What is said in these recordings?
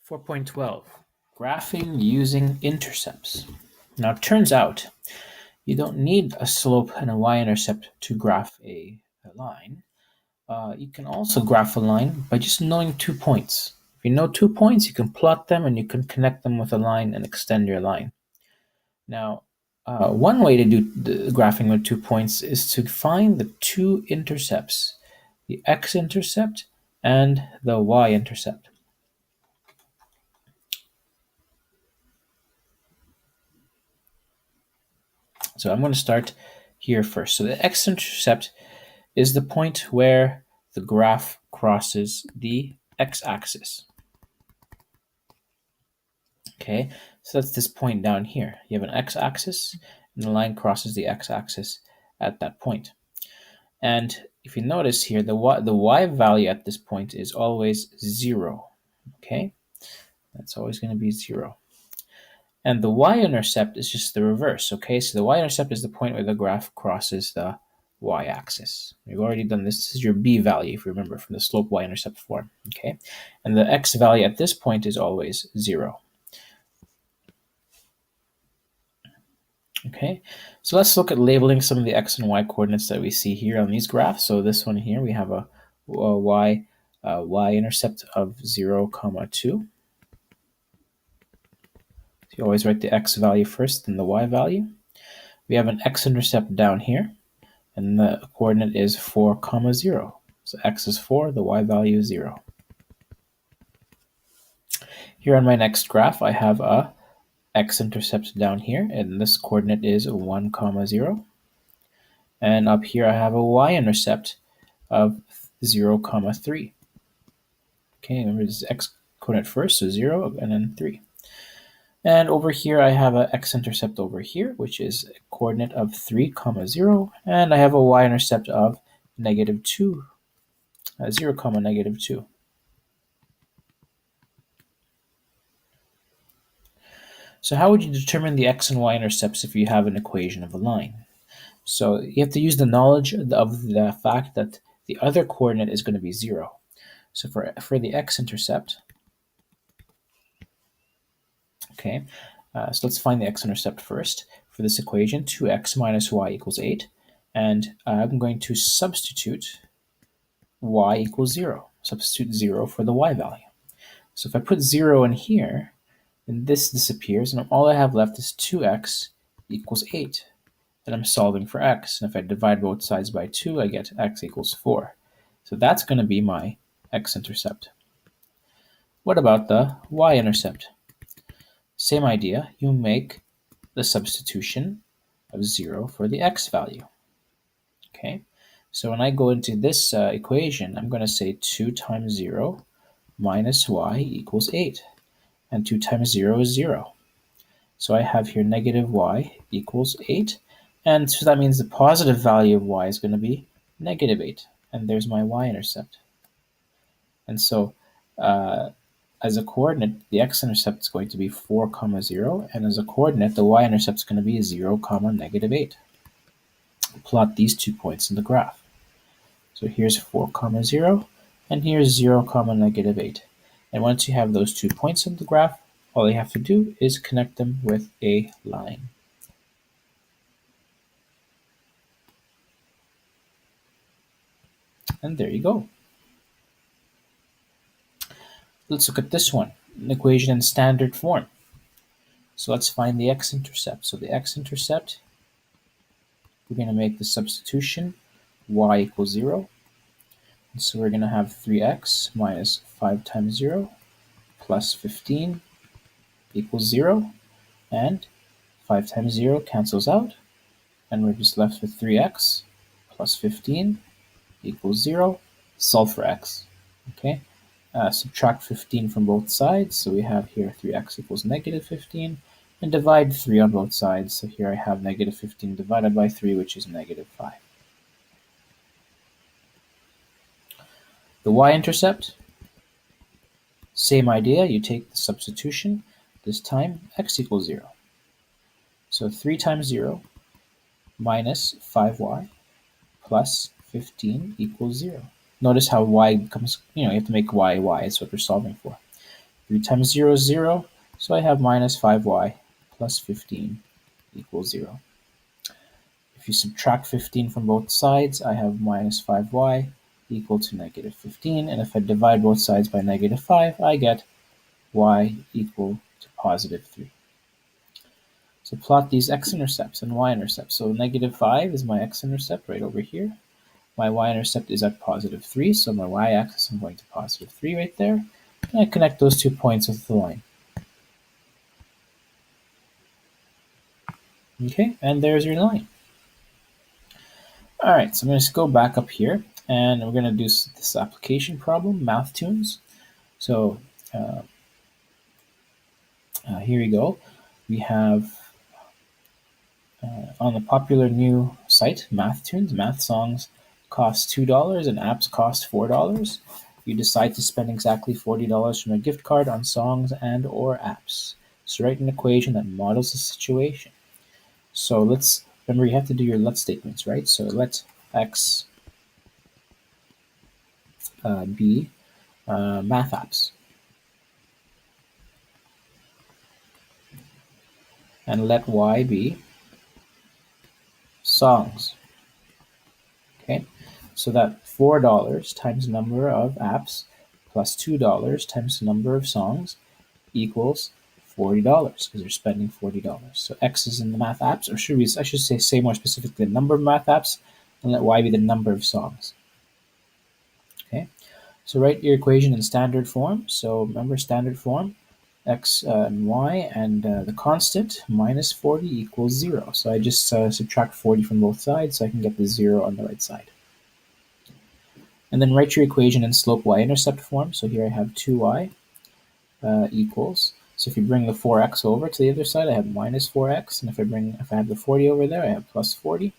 4.12 Graphing using intercepts. Now, it turns out you don't need a slope and a y-intercept to graph a line. You can also graph a line by just knowing 2 points. If you know 2 points, you can plot them and you can connect them with a line and extend your line. Now, one way to do the graphing with 2 points is to find the two intercepts, the x-intercept and the y-intercept. So I'm going to start here first. So the x-intercept is the point where the graph crosses the x-axis. Okay, so that's this point down here. You have an x-axis, and the line crosses the x-axis at that point. And if you notice here, the y value at this point is always 0. Okay, that's always going to be 0. And the y-intercept is just the reverse. Okay, so the y-intercept is the point where the graph crosses the y-axis. We've already done this. This is your b value, if you remember, from the slope y-intercept form. Okay, and the x value at this point is always 0. Okay, so let's look at labeling some of the x and y coordinates that we see here on these graphs. So this one here, we have a y-intercept of 0, 2. So you always write the x value first, then the y value. We have an x-intercept down here, and the coordinate is 4, 0. So x is 4, the y value is 0. Here on my next graph, I have a x-intercept down here, and this coordinate is 1, 0. And up here I have a y-intercept of 0, 3. Okay, remember this x coordinate first, so 0 and then 3. And over here I have an x-intercept over here, which is a coordinate of 3, 0, and I have a y-intercept of -2, 0, -2. So how would you determine the x and y intercepts if you have an equation of a line? So you have to use the knowledge of the fact that the other coordinate is going to be 0. So for the x-intercept, okay, so let's find the x-intercept first. For this equation, 2x minus y equals 8. And I'm going to substitute y equals 0. Substitute 0 for the y value. So if I put 0 in here, then this disappears, and all I have left is 2x equals 8. And I'm solving for x. And if I divide both sides by 2, I get x equals 4. So that's going to be my x-intercept. What about the y-intercept? Same idea. You make the substitution of 0 for the x value. Okay, so when I go into this equation, I'm going to say 2 times 0 minus y equals 8. And 2 times 0 is 0. So I have here negative y equals 8. And so that means the positive value of y is going to be negative 8. And there's my y-intercept. And so as a coordinate, the x-intercept is going to be 4, 0. And as a coordinate, the y-intercept is going to be 0, negative 8. Plot these 2 points in the graph. So here's 4, 0. And here's 0, negative 8. And once you have those 2 points in the graph, all you have to do is connect them with a line. And there you go. Let's look at this one, an equation in standard form. So let's find the x-intercept. So the x-intercept, we're going to make the substitution, y equals 0. And so we're going to have 3x minus 5 times 0 plus 15 equals 0. And 5 times 0 cancels out. And we're just left with 3x plus 15 equals 0. Solve for x. Okay. Subtract 15 from both sides. So we have here 3x equals negative 15. And divide 3 on both sides. So here I have negative 15 divided by 3, which is negative 5. The y-intercept, same idea. You take the substitution. This time, x equals 0. So 3 times 0 minus 5y plus 15 equals 0. Notice how y becomes, you have to make y, y. That's what we're solving for. 3 times 0 is 0, so I have minus 5y plus 15 equals 0. If you subtract 15 from both sides, I have minus 5y equal to negative 15, and if I divide both sides by negative 5, I get y equal to positive 3. So plot these x-intercepts and y-intercepts. So negative 5 is my x-intercept right over here. My y-intercept is at positive 3, so my y-axis I'm going to positive 3 right there. And I connect those 2 points with the line. Okay, and there's your line. All right, so I'm going to go back up here, and we're going to do this application problem, Math Tunes. So here we go. We have on the popular new site, Math Tunes, math songs cost $2 and apps cost $4. You decide to spend exactly $40 from a gift card on songs and or apps. So write an equation that models the situation. So let's, remember you have to do your let statements, right? So let x be math apps. And let y be songs. Okay, so that $4 times the number of apps plus $2 times the number of songs equals $40 because they're spending $40. So x is in the math apps, or I should say more specifically the number of math apps, and let y be the number of songs. Okay, so write your equation in standard form. So remember standard form, x and y, and the constant minus 40 equals 0. So I just subtract 40 from both sides so I can get the 0 on the right side. And then write your equation in slope y-intercept form. So here I have 2y equals. So if you bring the 4x over to the other side, I have minus 4x. And if I have the 40 over there, I have plus 40.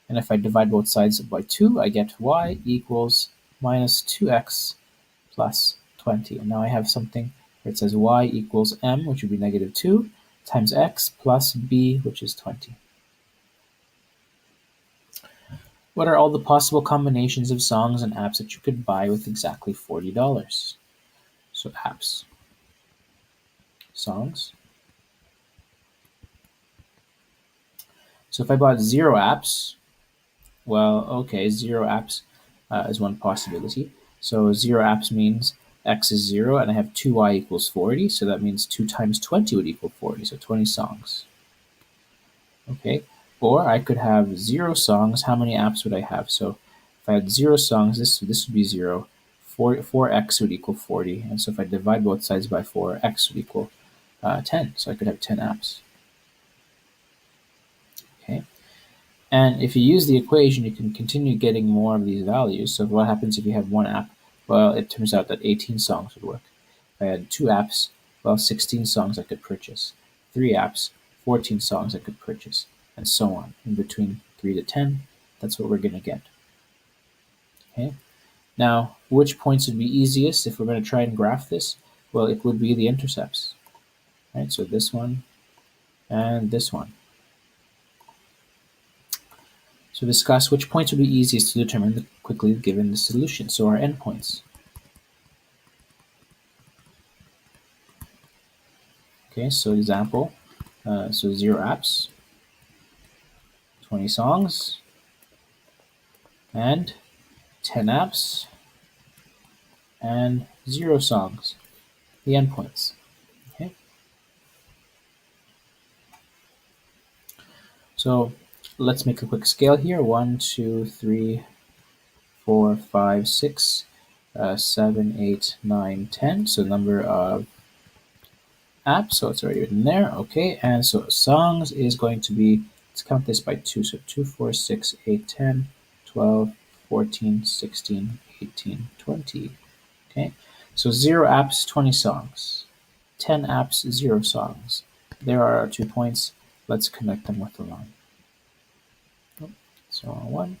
And if I divide both sides by 2, I get y equals minus 2x plus 20. And now I have something where it says y equals m, which would be negative 2, times x plus b, which is 20. What are all the possible combinations of songs and apps that you could buy with exactly $40? So apps, songs. So if I bought 0 apps, well, okay, 0 apps is one possibility. So 0 apps means x is 0, and I have 2y equals 40, so that means 2 times 20 would equal 40, so 20 songs. Okay, or I could have 0 songs. How many apps would I have? So if I had 0 songs, this would be 0. 4x would equal 40, and so if I divide both sides by 4, x would equal 10, so I could have 10 apps. Okay, and if you use the equation, you can continue getting more of these values. So what happens if you have 1 app? Well, it turns out that 18 songs would work. If I had 2 apps, well, 16 songs I could purchase. 3 apps, 14 songs I could purchase, and so on. In between 3 to 10, that's what we're going to get. Okay. Now, which points would be easiest if we're going to try and graph this? Well, it would be the intercepts. Right, so this one and this one. So discuss which points would be easiest to determine quickly given the solution. So our endpoints. Okay, so example, so 0 apps, 20 songs, and 10 apps, and 0 songs, the endpoints. Okay. So let's make a quick scale here. 1, 2, 3, 4, 5, 6, 7, 8, 9, 10. So number of apps, so it's already written there. Okay, and so songs is going to be, let's count this by 2. So 2, 4, 6, 8, 10, 12, 14, 16, 18, 20. Okay, so 0 apps, 20 songs. 10 apps, 0 songs. There are our 2 points. Let's connect them with the line. So 1.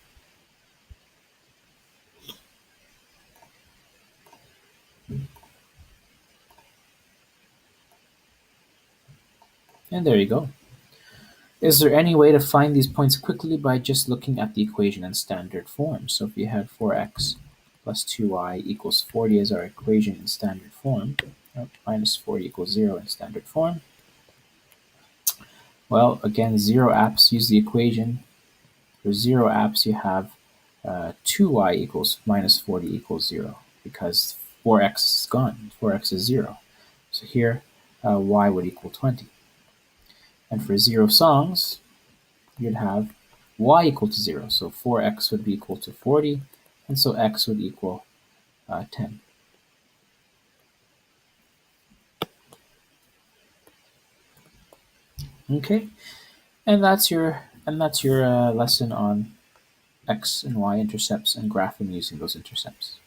And there you go. Is there any way to find these points quickly by just looking at the equation in standard form? So if you had 4x plus 2y equals 40 as our equation in standard form, minus 40 equals 0 in standard form. Well, again, 0 apps use the equation. For 0 apps, you have 2y equals minus 40 equals 0 because 4x is gone. 4x is 0. So here, y would equal 20. And for 0 songs, you'd have y equal to 0. So 4x would be equal to 40, and so x would equal 10. Okay, and that's your lesson on x and y intercepts and graphing using those intercepts.